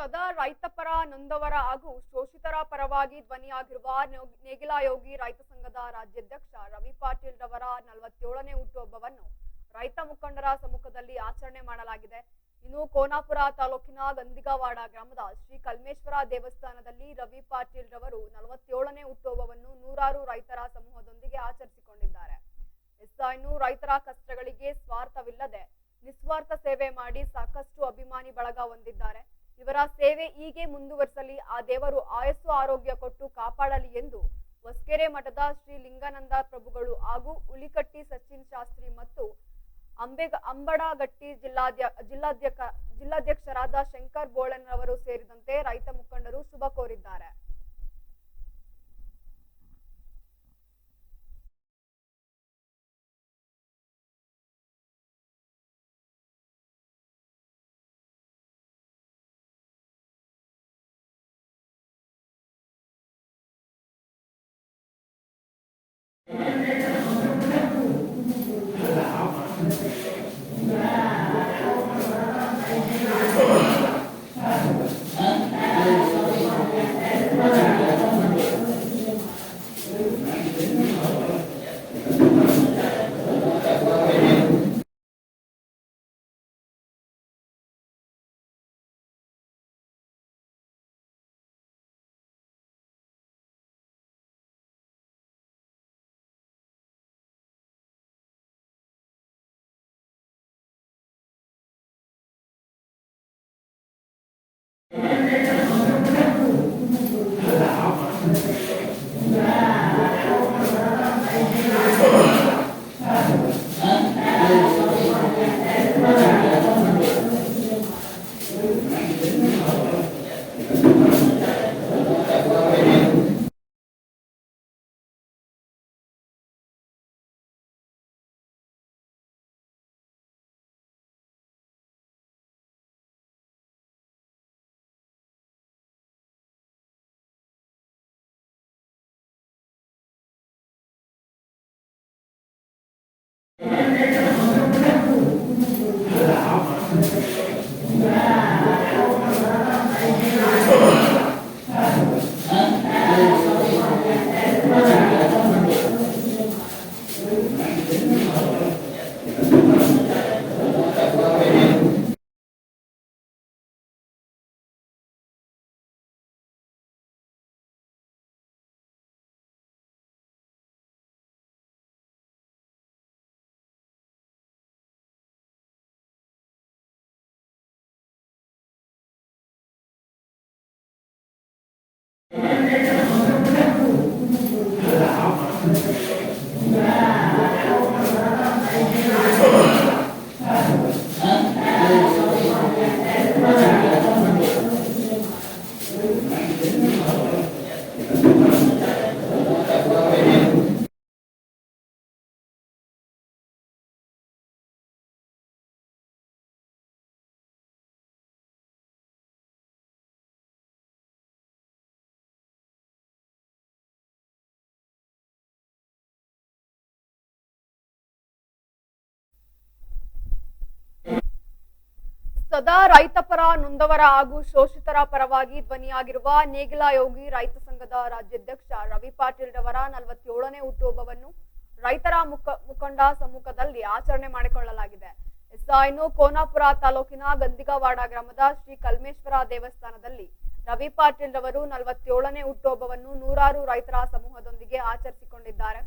ಸದಾ ರೈತ ಪರ ನೊಂದವರ ಹಾಗೂ ಶೋಷಿತರ ಪರವಾಗಿ ಧ್ವನಿಯಾಗಿರುವ ನೇಗಿಲಯೋಗಿ ರೈತ ಸಂಘದ ರಾಜ್ಯಾಧ್ಯಕ್ಷ ರವಿ ಪಾಟೀಲ್ ರವರ 47ನೇ ಹುಟ್ಟುಹಬ್ಬವನ್ನು ರೈತ ಮುಖಂಡರ ಸಮ್ಮುಖದಲ್ಲಿ ಆಚರಣೆ ಮಾಡಲಾಗಿದೆ. ಇನ್ನು ಕೋನಾಪುರ ತಾಲೂಕಿನ ಗಂದಿಗವಾಡ ಗ್ರಾಮದ ಶ್ರೀ ಕಲ್ಮೇಶ್ವರ ದೇವಸ್ಥಾನದಲ್ಲಿ ರವಿ ಪಾಟೀಲ್ ರವರು 47ನೇ ಹುಟ್ಟುಹಬ್ಬವನ್ನು ನೂರಾರು ರೈತರ ಸಮೂಹದೊಂದಿಗೆ ಆಚರಿಸಿಕೊಂಡಿದ್ದಾರೆ. ಇನ್ನು ರೈತರ ಕಷ್ಟಗಳಿಗೆ ಸ್ವಾರ್ಥವಿಲ್ಲದೆ ನಿಸ್ವಾರ್ಥ ಸೇವೆ ಮಾಡಿ ಸಾಕಷ್ಟು ಅಭಿಮಾನಿ ಬಳಗ ಹೊಂದಿದ್ದಾರೆ. ಇವರ ಸೇವೆ ಹೀಗೆ ಮುಂದುವರಿಸಲಿ, ಆ ದೇವರು ಆಯಸ್ಸು ಆರೋಗ್ಯ ಕೊಟ್ಟು ಕಾಪಾಡಲಿ ಎಂದು ಹೊಸಕೆರೆ ಮಠದ ಶ್ರೀ ಲಿಂಗಾನಂದ ಪ್ರಭುಗಳು ಹಾಗೂ ಹುಲಿಕಟ್ಟಿ ಸಚಿನ್ ಶಾಸ್ತ್ರಿ ಮತ್ತು ಅಂಬಡಗಟ್ಟಿ ಜಿಲ್ಲಾಧ್ಯಕ್ಷರಾದ ಶಂಕರ್ ಬೋಳನ್ರವರು ಸೇರಿದಂತೆ ರೈತ ಮುಖಂಡರು ಶುಭ ಕೋರಿದ್ದಾರೆ. ಸದಾ ರೈತ ಪರ ನೊಂದವರ ಹಾಗೂ ಶೋಷಿತರ ಪರವಾಗಿ ಧ್ವನಿಯಾಗಿರುವ ನೇಗಿಲಯೋಗಿ ರೈತ ಸಂಘದ ರಾಜ್ಯಾಧ್ಯಕ್ಷ ರವಿ ಪಾಟೀಲ್ ರವರ 47ನೇ ಹುಟ್ಟುಹಬ್ಬವನ್ನು ರೈತರ ಮುಖಂಡ ಸಮ್ಮುಖದಲ್ಲಿ ಆಚರಣೆ ಮಾಡಿಕೊಳ್ಳಲಾಗಿದೆ. ಇನ್ನು ಕೋನಾಪುರ ತಾಲೂಕಿನ ಗಂದಿಗವಾಡ ಗ್ರಾಮದ ಶ್ರೀ ಕಲ್ಮೇಶ್ವರ ದೇವಸ್ಥಾನದಲ್ಲಿ ರವಿ ಪಾಟೀಲ್ ರವರು 47ನೇ ಹುಟ್ಟುಹಬ್ಬವನ್ನು ನೂರಾರು ರೈತರ ಸಮೂಹದೊಂದಿಗೆ ಆಚರಿಸಿಕೊಂಡಿದ್ದಾರೆ.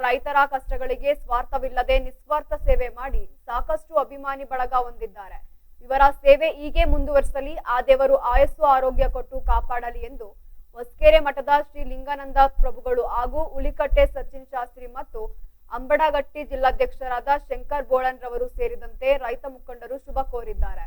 ರೈತರ ಕಷ್ಟಗಳಿಗೆ ಸ್ವಾರ್ಥವಿಲ್ಲದೆ ನಿಸ್ವಾರ್ಥ ಸೇವೆ ಮಾಡಿ ಸಾಕಷ್ಟು ಅಭಿಮಾನಿ ಬಳಗ ಹೊಂದಿದ್ದಾರೆ. ಇವರ ಸೇವೆ ಹೀಗೆ ಮುಂದುವರಿಸಲಿ, ಆ ದೇವರು ಆಯಸ್ಸು ಆರೋಗ್ಯ ಕೊಟ್ಟು ಕಾಪಾಡಲಿ ಎಂದು ಹೊಸಕೆರೆ ಮಠದ ಶ್ರೀ ಲಿಂಗಾನಂದ ಪ್ರಭುಗಳು ಹಾಗೂ ಹುಲಿಕಟ್ಟೆ ಸಚಿನ್ ಶಾಸ್ತ್ರಿ ಮತ್ತು ಅಂಬಡಗಟ್ಟಿ ಜಿಲ್ಲಾಧ್ಯಕ್ಷರಾದ ಶಂಕರ್ ಬೋಳನ್ರವರು ಸೇರಿದಂತೆ ರೈತ ಮುಖಂಡರು ಶುಭ ಕೋರಿದ್ದಾರೆ.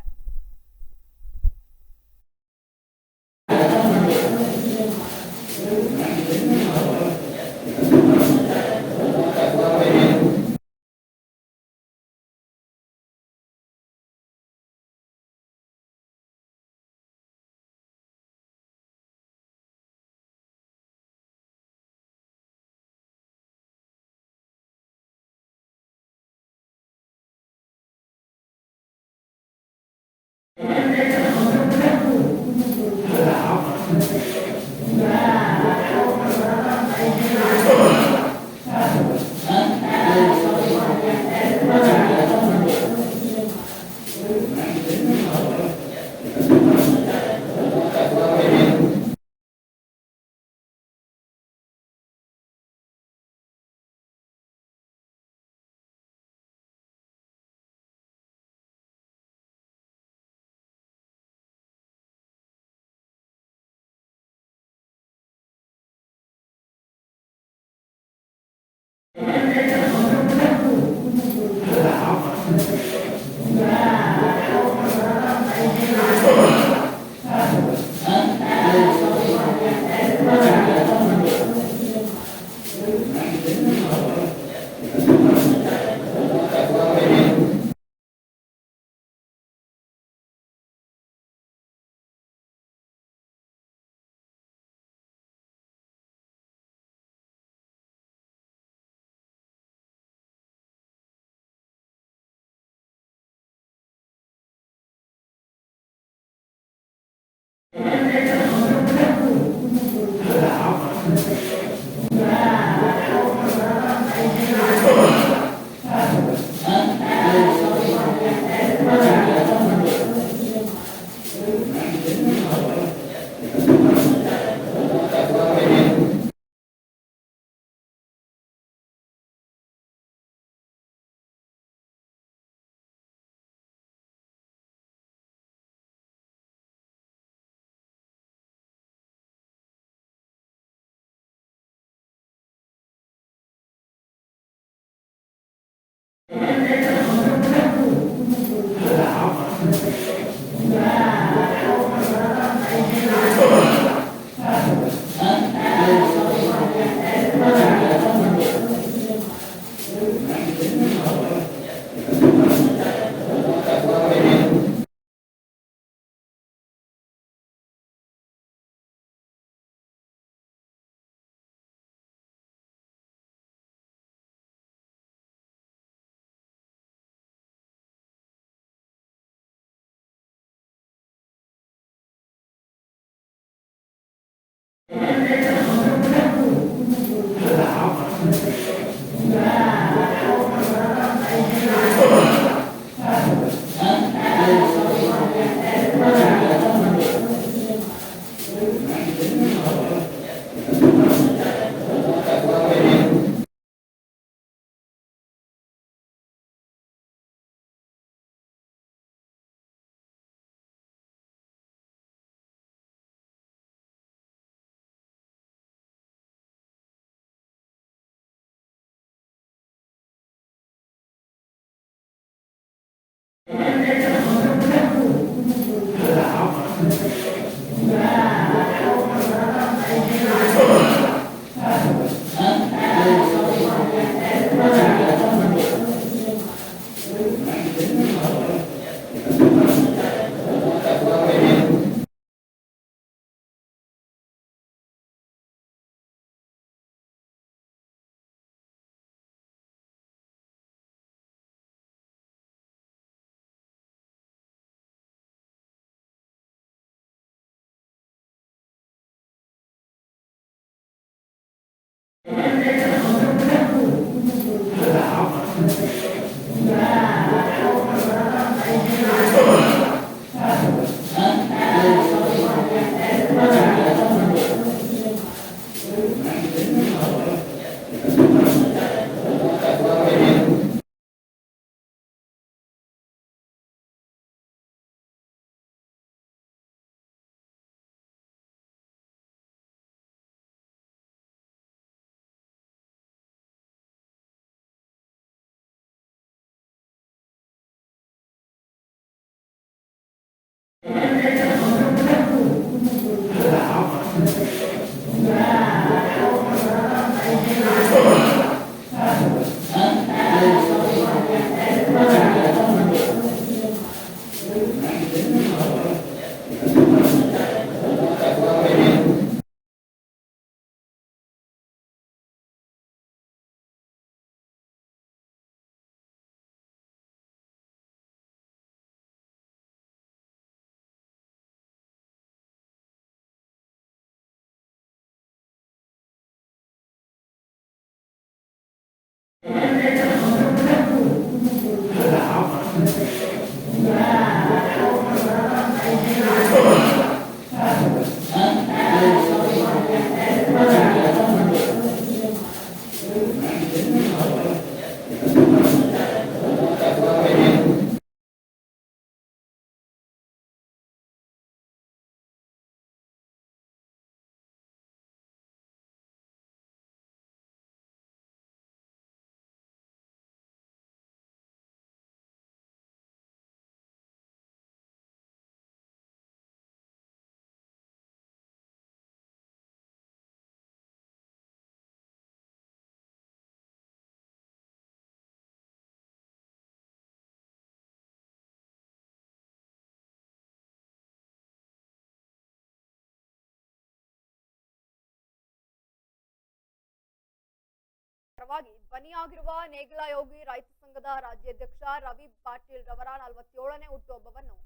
ಪರವಾಗಿ ಧ್ವನಿಯಾಗಿರುವ ನೇಗಿಲ ಯೋಗಿ ರೈತ ಸಂಘದ ರಾಜ್ಯಾಧ್ಯಕ್ಷ ರವಿ ಪಾಟೀಲ್ ರವರ 47ನೇ ಹುಟ್ಟುಹಬ್ಬವನ್ನು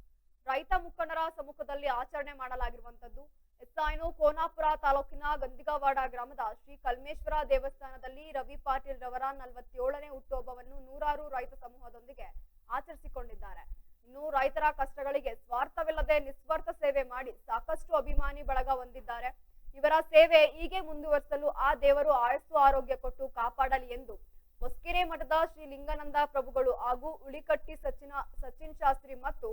ರೈತ ಮುಖಂಡರ ಸಮ್ಮುಖದಲ್ಲಿ ಆಚರಣೆ ಮಾಡಲಾಗಿರುವಂತದ್ದು. ಎಸ್ಐನು ಕೋನಾಪುರ ತಾಲೂಕಿನ ಗಂದಿಗವಾಡ ಗ್ರಾಮದ ಶ್ರೀ ಕಲ್ಮೇಶ್ವರ ದೇವಸ್ಥಾನದಲ್ಲಿ ರವಿ ಪಾಟೀಲ್ ರವರ 47ನೇ ಹುಟ್ಟುಹಬ್ಬವನ್ನು ನೂರಾರು ರೈತ ಸಮೂಹದೊಂದಿಗೆ ಆಚರಿಸಿಕೊಂಡಿದ್ದಾರೆ. ಇನ್ನು ರೈತರ ಕಷ್ಟಗಳಿಗೆ ಸ್ವಾರ್ಥವಿಲ್ಲದೆ ನಿಸ್ವಾರ್ಥ ಸೇವೆ ಮಾಡಿ ಸಾಕಷ್ಟು ಅಭಿಮಾನಿ ಬಳಗ ಹೊಂದಿದ್ದಾರೆ. ಇವರ ಸೇವೆ ಹೀಗೆ ಮುಂದುವರಿಸಲು ಆ ದೇವರು ಆಯಸ್ಸು ಆರೋಗ್ಯ ಕೊಟ್ಟು ಕಾಪಾಡಲಿ ಎಂದು ಹೊಸಕೆರೆ ಮಠದ ಶ್ರೀ ಲಿಂಗಾನಂದ ಪ್ರಭುಗಳು ಹಾಗೂ ಉಳಿಕಟ್ಟಿ ಸಚಿನ್ ಶಾಸ್ತ್ರಿ ಮತ್ತು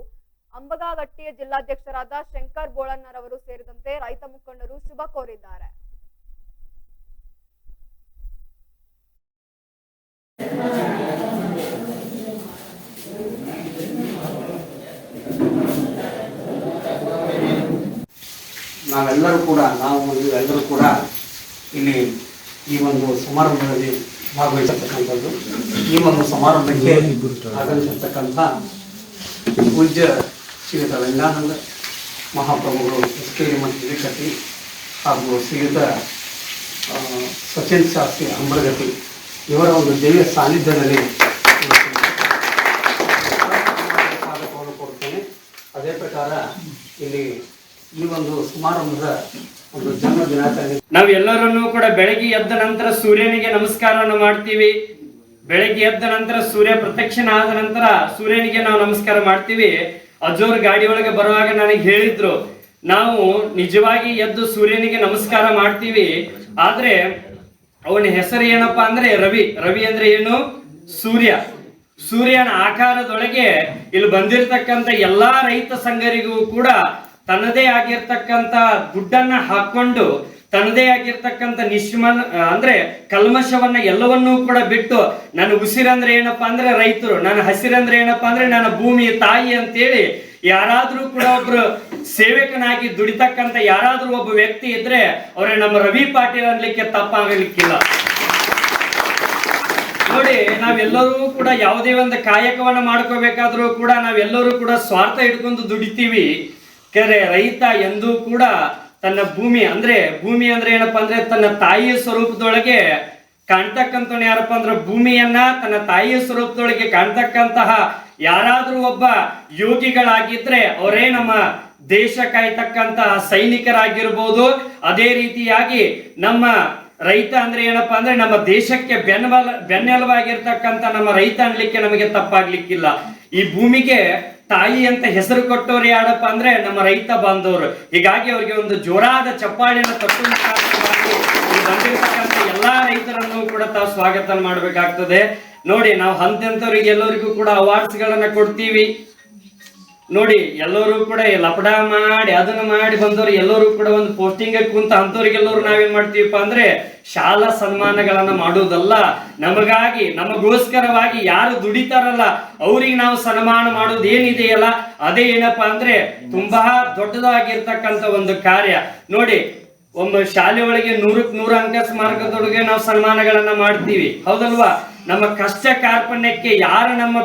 ಅಂಬಗಾಗಟ್ಟಿಯ ಜಿಲ್ಲಾಧ್ಯಕ್ಷರಾದ ಶಂಕರ್ ಬೋಳಣ್ಣರವರು ಸೇರಿದಂತೆ ರೈತ ಮುಖಂಡರು ಶುಭ ಕೋರಿದ್ದಾರೆ. ನೀವೆಲ್ಲರೂ ಕೂಡ ಇಲ್ಲಿ ಈ ಒಂದು ಸಮಾರಂಭದಲ್ಲಿ ಭಾಗವಹಿಸಿರ್ತಕ್ಕಂಥದ್ದು. ಈ ಒಂದು ಸಮಾರಂಭಕ್ಕೆ ಆಗಮಿಸಿರ್ತಕ್ಕಂಥ ಪೂಜ್ಯ ಶ್ರೀಯುತ ಲಿಂಗಾನಂದ ಮಹಾಪ್ರಭುಗಳು ಹೊಸಕೆರೆ ಮತ್ತು ಉಳಿಕಟ್ಟಿ ಹಾಗೂ ಶ್ರೀಯುತ ಸಚಿನ್ ಶಾಸ್ತ್ರಿ ಅಂಬರಗಟ್ಟಿ ಇವರ ಒಂದು ದಿವ್ಯ ಸಾನ್ನಿಧ್ಯದಲ್ಲಿ ಸ್ವಾಗತವನ್ನು ಕೊಡ್ತೇನೆ. ಅದೇ ಪ್ರಕಾರ ಇಲ್ಲಿ ಈ ಒಂದು ಸಮಾರಂಭದ ಒಂದು ಜನ್ಮ ದಿನಾಚರಣೆ ನಾವೆಲ್ಲರನ್ನೂ ಕೂಡ ಬೆಳಗ್ಗೆ ಎದ್ದ ನಂತರ ಸೂರ್ಯನಿಗೆ ನಮಸ್ಕಾರವನ್ನು ಮಾಡ್ತೀವಿ. ಬೆಳಗ್ಗೆ ಎದ್ದ ನಂತರ ಸೂರ್ಯ ಪ್ರತ್ಯಕ್ಷನ ಆದ ನಂತರ ಸೂರ್ಯನಿಗೆ ನಾವು ನಮಸ್ಕಾರ ಮಾಡ್ತೀವಿ. ಅಜೋರ್ ಗಾಡಿ ಒಳಗೆ ಬರುವಾಗ ನನಗೆ ಹೇಳಿದ್ರು, ನಾವು ನಿಜವಾಗಿ ಎದ್ದು ಸೂರ್ಯನಿಗೆ ನಮಸ್ಕಾರ ಮಾಡ್ತೀವಿ, ಆದ್ರೆ ಅವನ ಹೆಸರು ಏನಪ್ಪಾ ಅಂದ್ರೆ ರವಿ. ರವಿ ಅಂದ್ರೆ ಏನು? ಸೂರ್ಯ. ಸೂರ್ಯನ ಆಕಾರದೊಳಗೆ ಇಲ್ಲಿ ಬಂದಿರತಕ್ಕಂತ ಎಲ್ಲಾ ರೈತ ಸಂಘರಿಗೂ ಕೂಡ ತನ್ನದೇ ಆಗಿರ್ತಕ್ಕಂಥ ದುಡ್ಡನ್ನ ಹಾಕೊಂಡು ತನ್ನದೇ ಆಗಿರ್ತಕ್ಕಂಥ ಅಂದ್ರೆ ಕಲ್ಮಶವನ್ನ ಎಲ್ಲವನ್ನೂ ಕೂಡ ಬಿಟ್ಟು ನನ್ನ ಉಸಿರಂದ್ರೆ ಏನಪ್ಪಾ ಅಂದ್ರೆ ರೈತರು, ನನ್ನ ಹಸಿರಂದ್ರೆ ಏನಪ್ಪಾ ಅಂದ್ರೆ ನನ್ನ ಭೂಮಿ ತಾಯಿ ಅಂತೇಳಿ ಯಾರಾದ್ರೂ ಕೂಡ ಒಬ್ರು ಸೇವಕನಾಗಿ ದುಡಿತಕ್ಕಂತ ಯಾರಾದ್ರೂ ಒಬ್ಬ ವ್ಯಕ್ತಿ ಇದ್ರೆ ಅವ್ರೆ ನಮ್ಮ ರವಿ ಪಾಟೀಲ್ ಅನ್ಲಿಕ್ಕೆ ತಪ್ಪಾಗಲಿಕ್ಕಿಲ್ಲ. ನೋಡಿ, ನಾವೆಲ್ಲರೂ ಕೂಡ ಯಾವುದೇ ಒಂದು ಕಾಯಕವನ್ನ ಮಾಡ್ಕೋಬೇಕಾದ್ರೂ ಕೂಡ ನಾವೆಲ್ಲರೂ ಕೂಡ ಸ್ವಾರ್ಥ ಇಟ್ಕೊಂಡು ದುಡಿತೀವಿ. ರೈತ ಎಂದೂ ಕೂಡ ತನ್ನ ಭೂಮಿ ಅಂದ್ರೆ ಏನಪ್ಪಾ ಅಂದ್ರೆ ತನ್ನ ತಾಯಿಯ ಸ್ವರೂಪದೊಳಗೆ ಕಾಣ್ತಕ್ಕಂಥ ಯಾರಪ್ಪ ಅಂದ್ರೆ ಭೂಮಿಯನ್ನ ತನ್ನ ತಾಯಿಯ ಸ್ವರೂಪದೊಳಗೆ ಕಾಣ್ತಕ್ಕಂತಹ ಯಾರಾದ್ರೂ ಒಬ್ಬ ಯೋಗಿಗಳಾಗಿದ್ರೆ ಅವರೇ ನಮ್ಮ ದೇಶ ಕಾಯ್ತಕ್ಕಂತಹ ಸೈನಿಕರಾಗಿರ್ಬೋದು. ಅದೇ ರೀತಿಯಾಗಿ ನಮ್ಮ ರೈತ ಅಂದ್ರೆ ಏನಪ್ಪಾ ಅಂದ್ರೆ ನಮ್ಮ ದೇಶಕ್ಕೆ ಬೆನ್ನೆಲುಬಾಗಿರ್ತಕ್ಕಂಥ ನಮ್ಮ ರೈತ ಅನ್ಲಿಕ್ಕೆ ನಮಗೆ ತಪ್ಪಾಗ್ಲಿಕ್ಕಿಲ್ಲ. ಈ ಭೂಮಿಗೆ ತಾಯಿ ಅಂತ ಹೆಸರು ಕೊಟ್ಟವ್ರು ಯಾರಪ್ಪ ಅಂದ್ರೆ ನಮ್ಮ ರೈತ ಬಾಂಧವರು. ಹೀಗಾಗಿ ಅವರಿಗೆ ಒಂದು ಜೋರಾದ ಚಪ್ಪಾಳೆಯನ್ನು ತಟ್ಟು ಬಂದಿರತಕ್ಕಂಥ ಎಲ್ಲಾ ರೈತರನ್ನು ಕೂಡ ತಾವು ಸ್ವಾಗತ ಮಾಡ್ಬೇಕಾಗ್ತದೆ. ನೋಡಿ, ನಾವು ಹಂತಂತವ್ರಿಗೆ ಎಲ್ಲರಿಗೂ ಕೂಡ ಅವಾರ್ಡ್ಸ್ ಗಳನ್ನ ಕೊಡ್ತೀವಿ. ನೋಡಿ, ಎಲ್ಲರೂ ಕೂಡ ಲಪಡ ಮಾಡಿ ಅದನ್ನ ಮಾಡಿ ಬಂದವರು ಎಲ್ಲರೂ ಕೂಡ ಒಂದು ಪೋಸ್ಟಿಂಗ್ ಕುಂತ ಅಂತವ್ರಿಗೆಲ್ಲರೂ ನಾವೇನ್ ಮಾಡ್ತೀವಪ್ಪ ಅಂದ್ರೆ ಶಾಲಾ ಸನ್ಮಾನಗಳನ್ನ ಮಾಡುವುದಲ್ಲ, ನಮಗಾಗಿ ನಮಗೋಸ್ಕರವಾಗಿ ಯಾರು ದುಡಿತಾರಲ್ಲ ಅವ್ರಿಗೆ ನಾವು ಸನ್ಮಾನ ಮಾಡೋದು ಏನಿದೆಯಲ್ಲ ಅದೇ ಏನಪ್ಪಾ ಅಂದ್ರೆ ತುಂಬಾ ದೊಡ್ಡದಾಗಿರ್ತಕ್ಕಂಥ ಒಂದು ಕಾರ್ಯ. ನೋಡಿ, ಒಂದು ಶಾಲೆ ಒಳಗೆ 100ಕ್ಕೆ 100 ಅಂಕ ಸ್ಮಾರಕದೊಳಗೆ ನಾವು ಸನ್ಮಾನಗಳನ್ನ ಮಾಡ್ತೀವಿ, ಹೌದಲ್ವಾ? ನಮ್ಮ ಕಷ್ಟ ಕಾರ್ಪಣ್ಯಕ್ಕೆ ಯಾರು ನಮ್ಮ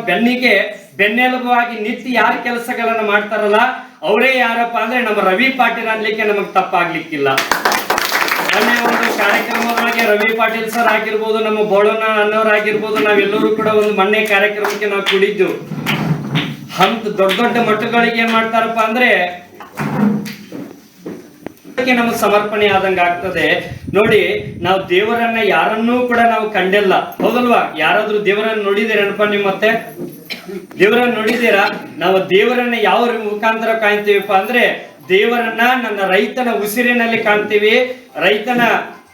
ಬೆನ್ನೆಲುಬಾಗಿ ನಿಂತು ಯಾರು ಕೆಲಸಗಳನ್ನ ಮಾಡ್ತಾರಲ್ಲ ಅವರೇ ಯಾರಪ್ಪ ಅಂದ್ರೆ ನಮ್ಮ ರವಿ ಪಾಟೀಲ್ ಅನ್ಲಿಕ್ಕೆ ನಮಗ್ ತಪ್ಪಾಗ್ಲಿಕ್ಕಿಲ್ಲ. ಮೊನ್ನೆ ಒಂದು ಕಾರ್ಯಕ್ರಮದೊಳಗೆ ರವಿ ಪಾಟೀಲ್ ಸರ್ ಆಗಿರ್ಬೋದು, ನಮ್ಮ ಬೋಳಣ್ಣ ಅನ್ನೋರಾಗಿರ್ಬೋದು, ನಾವೆಲ್ಲರೂ ಕೂಡ ಒಂದು ಮೊನ್ನೆ ಕಾರ್ಯಕ್ರಮಕ್ಕೆ ನಾವು ಕುಡಿದ್ದು. ದೊಡ್ಡ ಮಟ್ಟಗಳಿಗೆ ಏನ್ ಮಾಡ್ತಾರಪ್ಪ ಅಂದ್ರೆ ನಮಗೆ ಸಮರ್ಪಣೆ ಆದಂಗ ಆಗ್ತದೆ. ನೋಡಿ, ನಾವು ದೇವರನ್ನ ಯಾರನ್ನೂ ಕೂಡ ನಾವು ಕಂಡಿಲ್ಲ, ಹೌದಲ್ವಾ? ಯಾರಾದ್ರೂ ದೇವರನ್ನ ನೋಡಿದಿರೇನಪ್ಪ ನಿಮ್ಮ ಮತ್ತೆ? ದೇವರನ್ನ ನೋಡಿದ್ದೀರಾ? ನಾವು ದೇವರನ್ನ ಯಾವ ಮುಖಾಂತರ ಕಾಣ್ತೀವಪ್ಪ ಅಂದ್ರೆ ದೇವರನ್ನ ನನ್ನ ರೈತನ ಉಸಿರಿನಲ್ಲಿ ಕಾಣ್ತೀವಿ, ರೈತನ